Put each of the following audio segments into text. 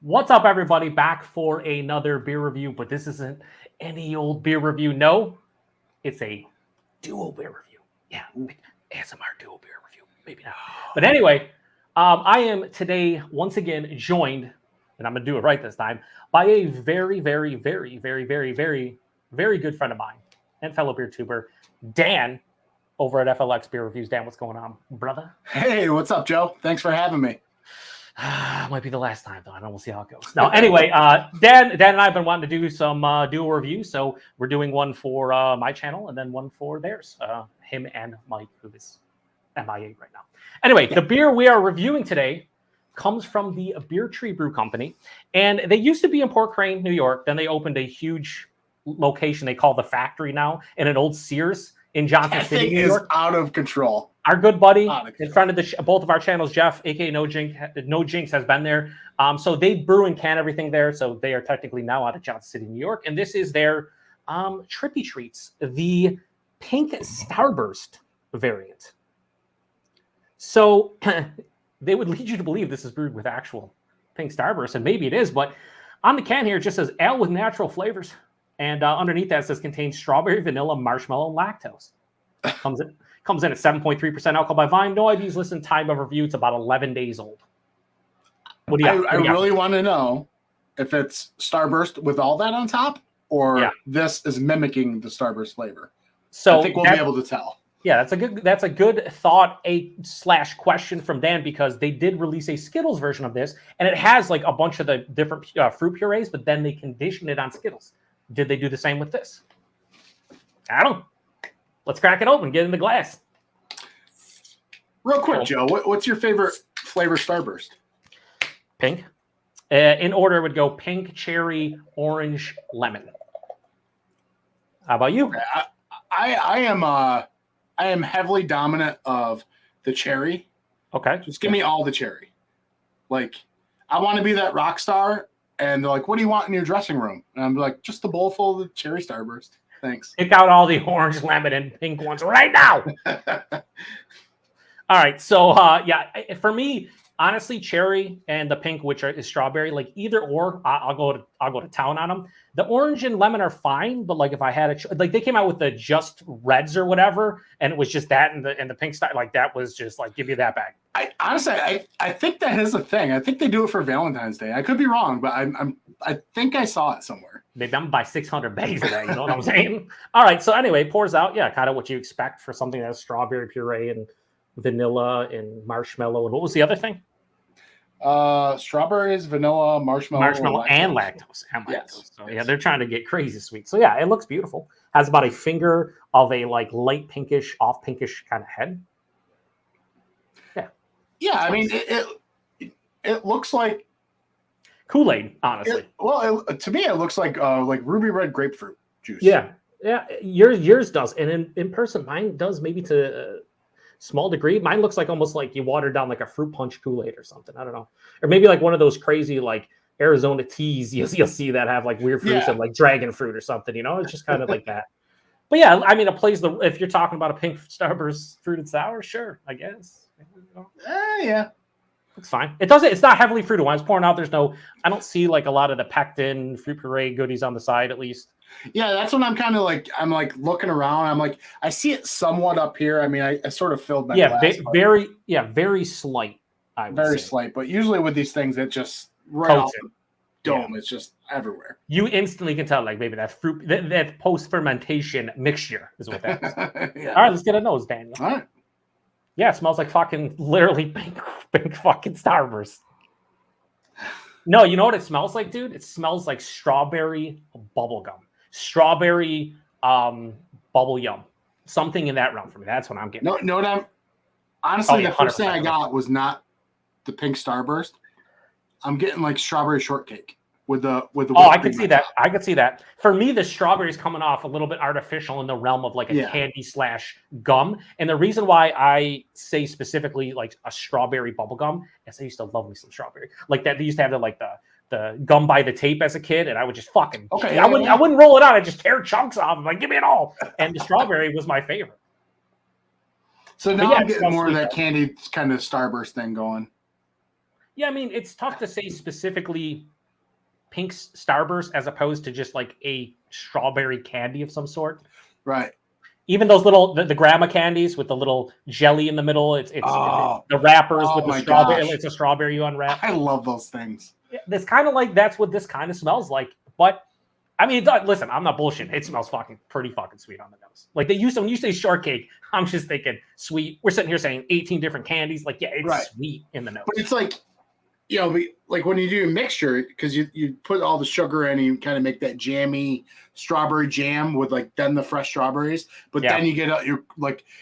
What's up, everybody? Back for another beer review, but this isn't any old beer review. No, it's a duo beer review. Yeah, ASMR duo beer review. Maybe not. But anyway, I am today once again joined, and I'm going to do it right this time, by a very, very, very, very, very, very, very good friend of mine and fellow beer tuber, Dan, over at FLX Beer Reviews. Dan, what's going on, brother? Hey, what's up, Joe? Thanks for having me. Might be the last time, though. I don't know. We'll see how it goes. No, anyway, Dan and I have been wanting to do some dual reviews, so we're doing one for my channel and then one for theirs. Him and Mike, who is MIA right now. Anyway, the beer we are reviewing today comes from the Beer Tree Brew Company, and they used to be in Port Crane, New York. Then they opened a huge location they call the Factory now in an old Sears in Johnson City, New York. Out of control. Our good buddy in front of both of our channels, Jeff, aka No Jinx, has been there. So they brew and can everything there. So they are technically now out of Johnson City, New York, and this is their Trippy Treats, the Pink Starburst variant. So they would lead you to believe this is brewed with actual Pink Starburst, and maybe it is, but on the can here it just says ale with natural flavors, and underneath that it says contains strawberry, vanilla, marshmallow, and lactose. Comes in at 7.3% alcohol by volume. No IBUs listed. Time of review, it's about 11 days old. What do you I really want to know if it's Starburst with all that on top, or this is mimicking the Starburst flavor. So I think we'll be able to tell. Yeah, that's a good thought / question from Dan, because they did release a Skittles version of this, and it has like a bunch of the different fruit purees, but then they conditioned it on Skittles. Did they do the same with this? I don't know. Let's crack it open, get in the glass. Real quick, Joe, what's your favorite flavor Starburst? Pink. In order, it would go pink, cherry, orange, lemon. How about you? I am heavily dominant of the cherry. Okay. Just give me all the cherry. Like, I want to be that rock star, and they're like, what do you want in your dressing room? And I'm like, just a bowl full of the cherry Starburst. Thanks. Pick out all the orange, lemon, and pink ones right now. All right. So, for me, honestly, cherry and the pink, which is strawberry, like either or, I'll go to town on them. The orange and lemon are fine, but like if I had like they came out with the just reds or whatever, and it was just that and the pink style, like that was just like give you that bag. I think that is a thing. I think they do it for Valentine's Day. I could be wrong, but I think I saw it somewhere. Maybe I'm gonna buy 600 bags of that. You know what I'm saying? All right. So anyway, pours out. Yeah, kind of what you expect for something that's strawberry puree and vanilla and marshmallow. And what was the other thing? Strawberries, vanilla, marshmallow, and lactose. Yes. So yeah, they're trying to get crazy sweet. So yeah, it looks beautiful. Has about a finger of a like light pinkish, off pinkish kind of head. Yeah. Yeah, I mean it looks like Kool-Aid, honestly. To me it looks like ruby red grapefruit juice. Yeah. Yours does, and in person, mine does maybe to small degree. Mine looks like almost like you watered down like a fruit punch Kool-Aid or something. I don't know. Or maybe like one of those crazy like Arizona teas you'll see that have like weird fruits and like dragon fruit or something, you know? It's just kind of like that. But yeah, I mean, it plays if you're talking about a pink Starburst fruited sour, sure, I guess. Yeah. It's fine. It's not heavily fruited. When it's pouring out, I don't see like a lot of the pectin, fruit puree goodies on the side, at least. Yeah, that's what I'm kind of like. I'm like looking around. I'm like, I see it somewhat up here. I mean, I sort of filled my glass. Very slight. Very slight, but usually with these things, it just right off the dome. It's just everywhere. You instantly can tell, like maybe that fruit, that post fermentation mixture is what that is. Yeah. All right, let's get a nose, Daniel. All right. Yeah, it smells like fucking literally pink fucking Starburst. No, you know what it smells like, dude? It smells like strawberry bubblegum. Strawberry bubble yum. Something in that realm for me. That's what I'm getting. No, what I'm honestly the first thing I got was not the pink Starburst. I'm getting like strawberry shortcake with the I could see that. I could see that. For me, the strawberry is coming off a little bit artificial in the realm of like a candy / gum. And the reason why I say specifically like a strawberry bubble gum is I used to love me some strawberry. Like that, they used to have the gum by the tape as a kid, and I would just fucking I wouldn't roll it out. I'd just tear chunks off. I'm like, give me it all. And the strawberry was my favorite. So now I'm getting more of that candy kind of Starburst thing going. Yeah, I mean, it's tough to say specifically Pink Starburst as opposed to just like a strawberry candy of some sort. Right. Even those little the grandma candies with the little jelly in the middle. It's the wrappers with the strawberry. Gosh. It's a strawberry you unwrap. I love those things. It's kind of like that's what this kind of smells like. But I mean, listen, I'm not bullshitting. It smells pretty fucking sweet on the nose. Like when you say shortcake, I'm just thinking sweet. We're sitting here saying 18 different candies. Like, yeah, it's sweet in the nose. But it's like, you know, like when you do a mixture, because you put all the sugar in and you kind of make that jammy strawberry jam with then the fresh strawberries. But then you get your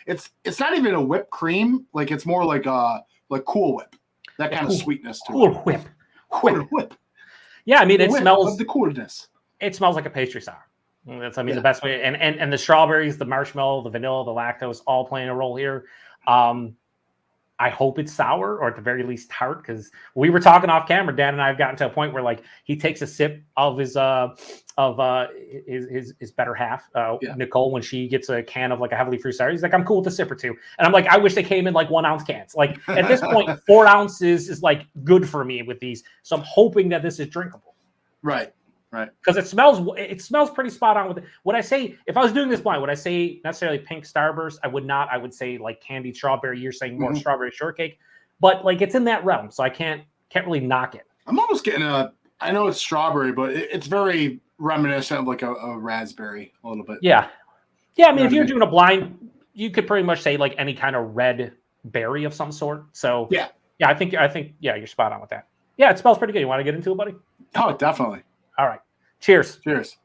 it's not even a whipped cream. Like it's more like Cool Whip. That kind of sweetness to Cool it. Whip. Yeah, I mean, it smells of the coolness. It smells like a pastry sour. That's, I mean, the best way. And the strawberries, the marshmallow, the vanilla, the lactose, all playing a role here. I hope it's sour or at the very least tart, because we were talking off camera. Dan and I have gotten to a point where he takes a sip of his better half, Nicole, when she gets a can of a heavily fruit sour. He's like, I'm cool with a sip or two, and I'm like, I wish they came in 1 ounce cans. At this point, 4 ounces is good for me with these. So I'm hoping that this is drinkable. Right. Right. Because it smells pretty spot on with it. Would I say, if I was doing this blind, would I say necessarily Pink Starburst? I would not. I would say candied strawberry. You're saying more strawberry shortcake, but it's in that realm, so I can't really knock it. I'm almost getting I know it's strawberry, but it's very reminiscent of a raspberry a little bit. Yeah. Yeah. I mean, if you're doing a blind, you could pretty much say any kind of red berry of some sort. So yeah, I think you're spot on with that. Yeah, it smells pretty good. You want to get into it, buddy? Oh, definitely. All right. Cheers. Cheers.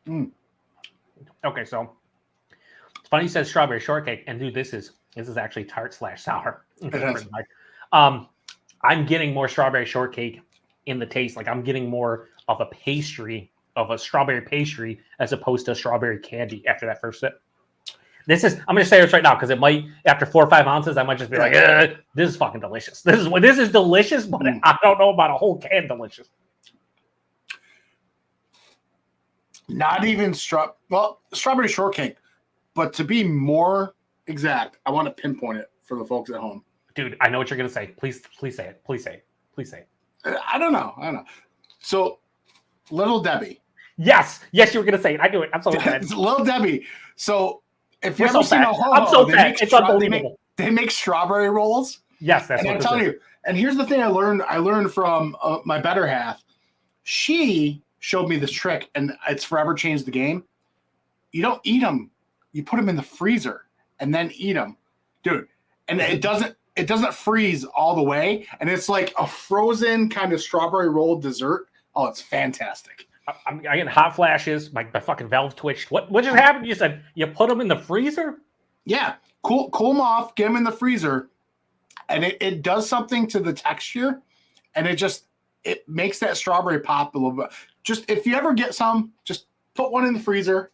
Okay, so it's funny you said strawberry shortcake, and dude, this is actually tart/sour. I'm getting more strawberry shortcake in the taste. I'm getting more of a pastry, of a strawberry pastry, as opposed to strawberry candy after that first sip. I'm going to say this right now because it might, after 4 or 5 ounces, I might just be like, this is fucking delicious. This is delicious, but I don't know about a whole can delicious. Not even strawberry shortcake, but to be more exact, I want to pinpoint it for the folks at home. Dude, I know what you're going to say. Please say it. Please say it. I don't know. So, Little Debbie. Yes, you were going to say it. I knew it. I'm so excited. Little Debbie. So, if you've ever seen a ho-ho, I'm so fat. It's unbelievable. They make strawberry rolls. Yes, that's what I'm telling you. And here's the thing I learned from my better half. She showed me this trick, and it's forever changed the game. You don't eat them. You put them in the freezer and then eat them. Dude, and it doesn't freeze all the way, and it's like a frozen kind of strawberry roll dessert. Oh, it's fantastic. I'm getting hot flashes. My fucking valve twitched. What just happened? You said you put them in the freezer? Yeah. Cool them off, get them in the freezer, and it does something to the texture, and it makes that strawberry pop a little bit. Just if you ever get some, just put one in the freezer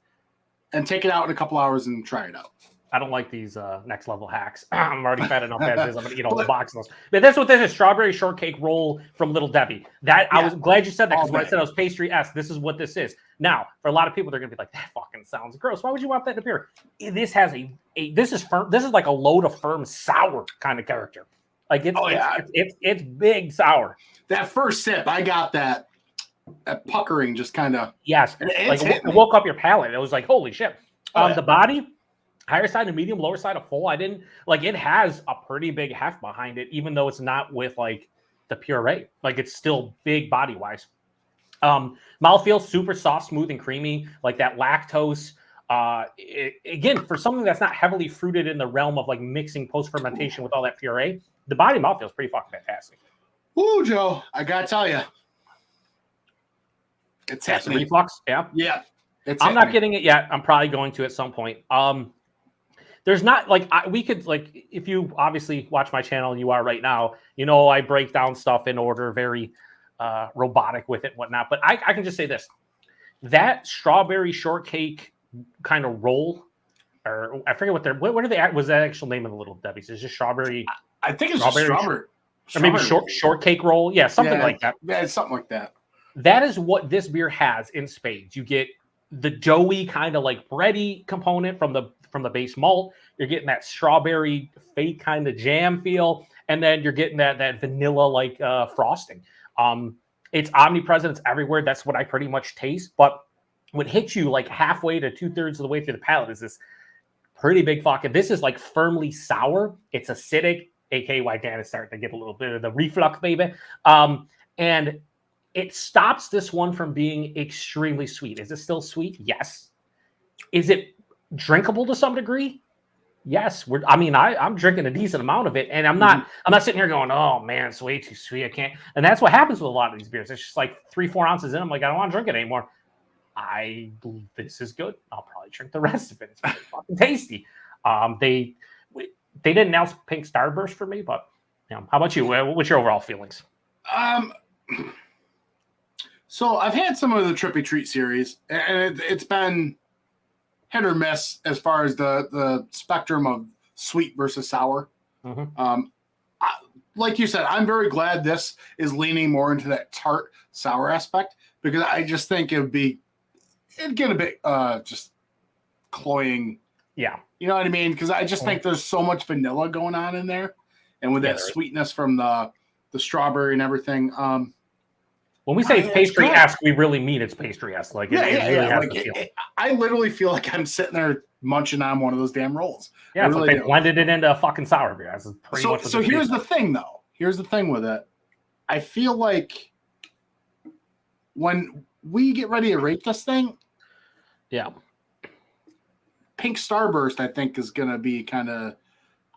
and take it out in a couple hours and try it out. I don't like these next level hacks. I'm already fat enough as is. I'm gonna eat all the box of those. But that's what this is: strawberry shortcake roll from Little Debbie. I was glad you said that, because when I said I was pastry-esque, this is what this is. Now, for a lot of people, they're gonna be like, "That fucking sounds gross. Why would you want that in a beer?" This has this is firm. This is like a load of firm sour kind of character. It's big sour. That first sip, I got that puckering, just kind of it woke up your palate. It was like, holy shit. The body. Higher side and medium, lower side of full. I didn't it has a pretty big heft behind it, even though it's not with the puree. It's still big body wise. Mouthfeel super soft, smooth, and creamy. That lactose. Again, for something that's not heavily fruited in the realm of mixing post fermentation with all that puree, the body mouthfeel is pretty fucking fantastic. Ooh, Joe, I gotta tell you, it's happening. Reflux, yeah. I'm not getting it yet. I'm probably going to at some point. There's not we could if you obviously watch my channel and you are right now, I break down stuff in order, very robotic with it and whatnot. But I can just say this: that strawberry shortcake kind of roll, or I forget what are they was the actual name of the Little Debbie's? Is just strawberry? I think it's strawberry. Or maybe shortcake roll. Yeah, something like that. Yeah, it's something like that. That is what this beer has in spades. You get the doughy kind of bready component from the from the base malt. You're getting that strawberry fake kind of jam feel, and then you're getting that vanilla like frosting. It's omnipresent. It's everywhere. That's what I pretty much taste. But what hits you like halfway to 2/3 of the way through the palate is this pretty big fucking. This is like firmly sour. It's acidic, aka why Dan is starting to get a little bit of the reflux, baby. And it stops this one from being extremely sweet. Is it still sweet? Yes. Is it drinkable to some degree? Yes. I'm drinking a decent amount of it, and I'm not sitting here going, oh man, it's way too sweet. I can't. And that's what happens with a lot of these beers. It's just like 3-4 ounces in. I'm like, I don't want to drink it anymore. This is good. I'll probably drink the rest of it. It's really fucking tasty. They didn't announce Pink Starburst for me, but how about you? What's your overall feelings? So I've had some of the Trippy Treat series, and it's been hit or miss as far as the spectrum of sweet versus sour. Like you said, I'm very glad this is leaning more into that tart sour aspect, because I just think it'd get a bit just cloying. Yeah. You know what I mean? Because I just think there's so much vanilla going on in there, and with that sweetness from the strawberry and everything. When we say it's pastry-esque, we really mean it's pastry-esque. Like, I literally feel like I'm sitting there munching on one of those damn rolls. Yeah, it's like they blended it into a fucking sour beer. That's pretty much. So here's the thing, though. Here's the thing with it. I feel like when we get ready to rate this thing, Pink Starburst, I think, is going to be kind of.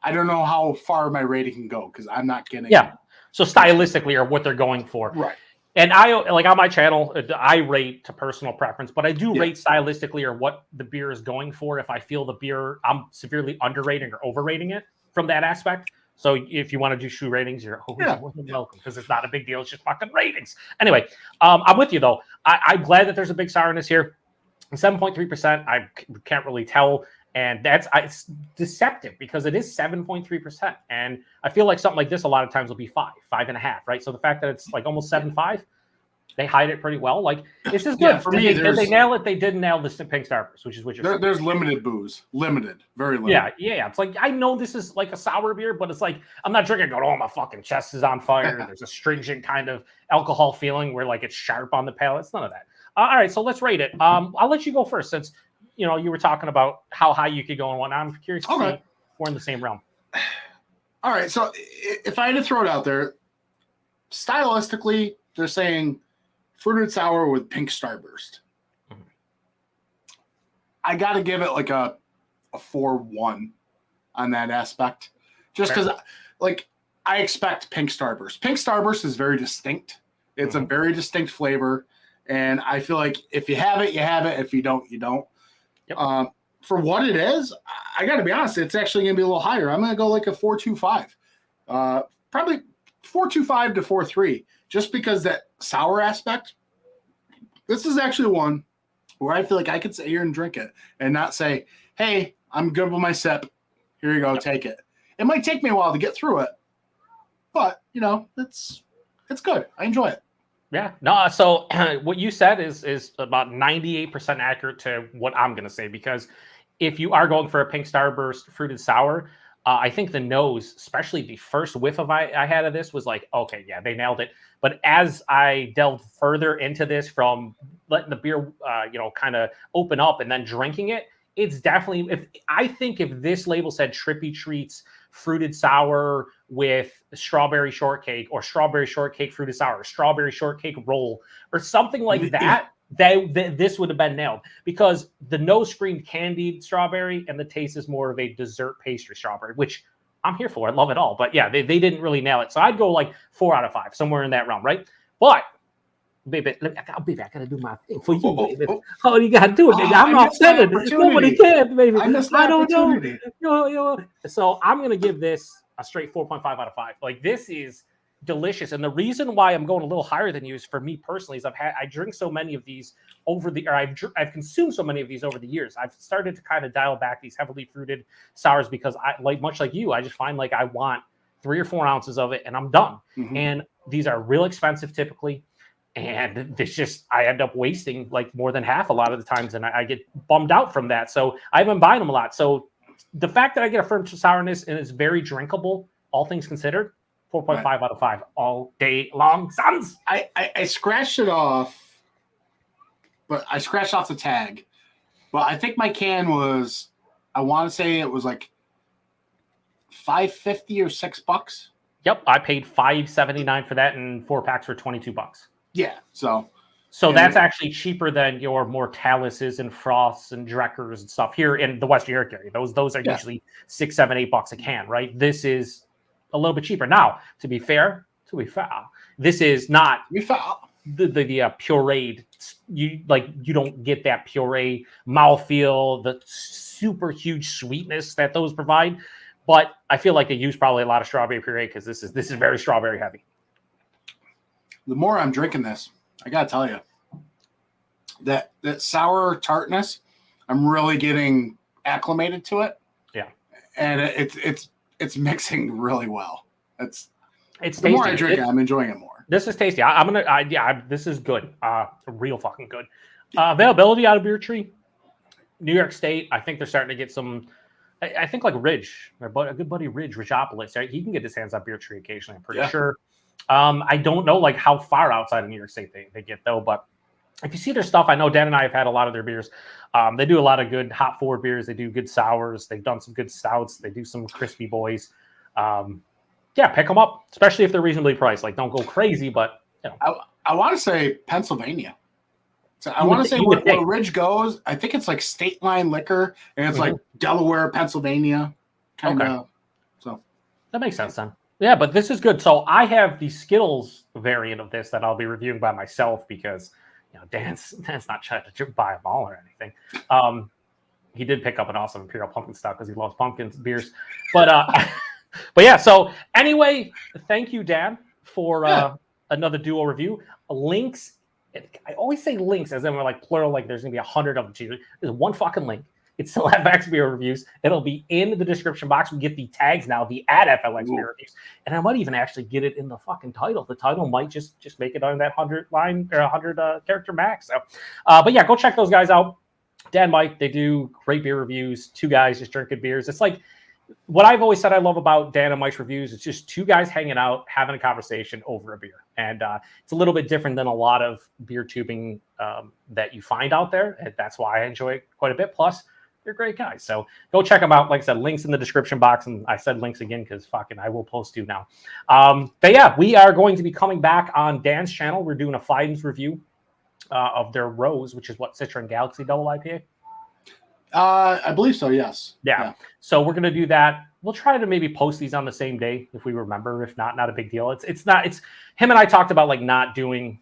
I don't know how far my rating can go, because I'm not getting. Yeah. So stylistically, or what they're going for, right? And I like on my channel, I rate to personal preference, but I do rate stylistically or what the beer is going for. If I feel the beer, I'm severely underrating or overrating it from that aspect. So if you want to do shoe ratings, you're welcome, because it's not a big deal. It's just fucking ratings. Anyway, I'm with you though. I'm glad that there's a big sourness here. 7.3%. I can't really tell. And it's deceptive, because it is 7.3%. And I feel like something like this a lot of times will be 5.5, right? So the fact that it's like almost 7.5, they hide it pretty well. Like, this is good. Yeah, for me, did they nail it? They did nail the Pink Starburst, which is what you're saying. There's limited booze. Very limited. Yeah. It's like, I know this is like a sour beer, but it's like, I'm not drinking going, oh, my fucking chest is on fire. There's a stringent kind of alcohol feeling where like it's sharp on the palate. It's none of that. All right, so let's rate it. I'll let you go first, since you were talking about how high you could go and whatnot. I'm curious to see if we're in the same realm. All right, so if I had to throw it out there, stylistically, they're saying fruited sour with Pink Starburst. I got to give it like a 4-1 on that aspect, just because, like, I expect Pink Starburst. Pink Starburst is very distinct. It's a very distinct flavor, and I feel like if you have it, you have it. If you don't, you don't. Yep. For what it is, I got to be honest, it's actually going to be a little higher. I'm going to go like a 4.25, probably 4.25 to 4.3, just because that sour aspect. This is actually one where I feel like I could sit here and drink it and not say, "Hey, I'm good with my sip. Here you go, take it." It might take me a while to get through it, but it's good. I enjoy it. Yeah, no. So what you said is about 98% accurate to what I'm going to say, because if you are going for a Pink Starburst fruited sour, I think the nose, especially the first whiff of I had of this, was like, okay, yeah, they nailed it. But as I delved further into this, from letting the beer, kind of open up and then drinking it, it's definitely. If this label said Trippy Treats fruited sour with strawberry shortcake, or strawberry shortcake fruited sour, or strawberry shortcake roll, or something like that, this would have been nailed, because the nose screamed candied strawberry and the taste is more of a dessert pastry strawberry, which I'm here for. I love it all. But yeah, they didn't really nail it. So I'd go like 4 out of 5, somewhere in that realm, right? But baby, I'll be back. I gotta do my thing for you, baby. Oh, you gotta do it, baby. I'm offset. Nobody can, baby. I don't know. So I'm gonna give this a straight 4.5 out of 5. Like, this is delicious, and the reason why I'm going a little higher than you is, for me personally, is I drink so many of these I've consumed so many of these over the years. I've started to kind of dial back these heavily fruited sours, because much like you, I just find like I want 3 or 4 ounces of it and I'm done. And these are real expensive typically. And it's just, I end up wasting like more than half a lot of the times, and I get bummed out from that. So I've been buying them a lot. So the fact that I get a firm sourness and it's very drinkable, all things considered, 4.5 out of 5 all day long, sons. I scratched it off, but I scratched off the tag. But I think my can was, I want to say it was like $5.50 or $6. Yep, I paid $5.79 for that, and 4 packs for $22. Yeah, so that's actually cheaper than your Mortalises and Frosts and Dreckers and stuff here in the Western Europe area. Those are usually $6, $7, $8 a can, right? This is a little bit cheaper. Now, to be fair, this is not the pureed. You don't get that puree mouthfeel, the super huge sweetness that those provide. But I feel like they use probably a lot of strawberry puree because this is very strawberry heavy. The more I'm drinking this, I gotta tell you, that sour tartness, I'm really getting acclimated to it. Yeah, and it's mixing really well. It's the tasty. More I drink it, I'm enjoying it more. This is tasty. This is good. Real fucking good. Availability out of Beer Tree, New York State. I think they're starting to get some. I think like Ridge, a good buddy Ridgeopolis, right? He can get his hands on Beer Tree occasionally. I'm pretty sure. I don't know like how far outside of New York State they get though, but if you see their stuff, I know Dan and I have had a lot of their beers. They do a lot of good hop forward beers. They do good sours. They've done some good stouts. They do some crispy boys. Pick them up, especially if they're reasonably priced. Like, don't go crazy, but you know. I want to say Pennsylvania. So I want to say where Ridge goes. I think it's like State Line Liquor, and it's like Delaware, Pennsylvania, kind of. Okay. So that makes sense then. Yeah, but this is good. So I have the Skittles variant of this that I'll be reviewing by myself because Dan's not trying to buy them all or anything. He did pick up an awesome Imperial Pumpkin Stout because he loves pumpkin beers. But yeah. So anyway, thank you, Dan, for another duo review. Links. I always say links as in we're like plural, like there's gonna be 100 of them. There's one fucking link. It's still FLX Beer Reviews. It'll be in the description box. We get the tags now, the @FLX Beer Reviews, and I might even actually get it in the fucking title. The title might just make it on that 100 line or 100 character max. So, but yeah, go check those guys out. Dan, Mike, they do great beer reviews. Two guys just drinking beers. It's like what I've always said I love about Dan and Mike's reviews. It's just two guys hanging out, having a conversation over a beer, and it's a little bit different than a lot of beer tubing that you find out there, and that's why I enjoy it quite a bit. Plus, they're great guys. So go check them out. Like I said, links in the description box. And I said links again because fucking I will post you now. But yeah, we are going to be coming back on Dan's channel. We're doing a Fidens review of their Rose, which is what, Citron Galaxy Double IPA? I believe so, yes. Yeah. So we're going to do that. We'll try to maybe post these on the same day if we remember. If not, not a big deal. It's him and I talked about like not doing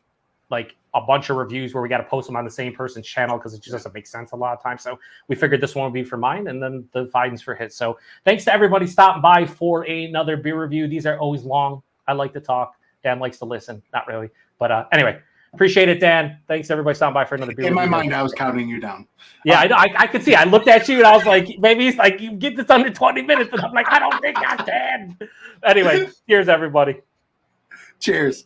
like a bunch of reviews where we got to post them on the same person's channel because it just doesn't make sense a lot of times. So we figured this one would be for mine and then the Fidens for his. So thanks to everybody stopping by for another beer review. These are always long. I like to talk. Dan likes to listen. Not really. But anyway, appreciate it, Dan. Thanks everybody stopping by for another beer review. In my mind, I was counting you down. Yeah, I know. I could see. I looked at you and I was like, maybe it's like, you get this under 20 minutes. And I'm like, I don't think I can. Anyway, cheers, everybody. Cheers.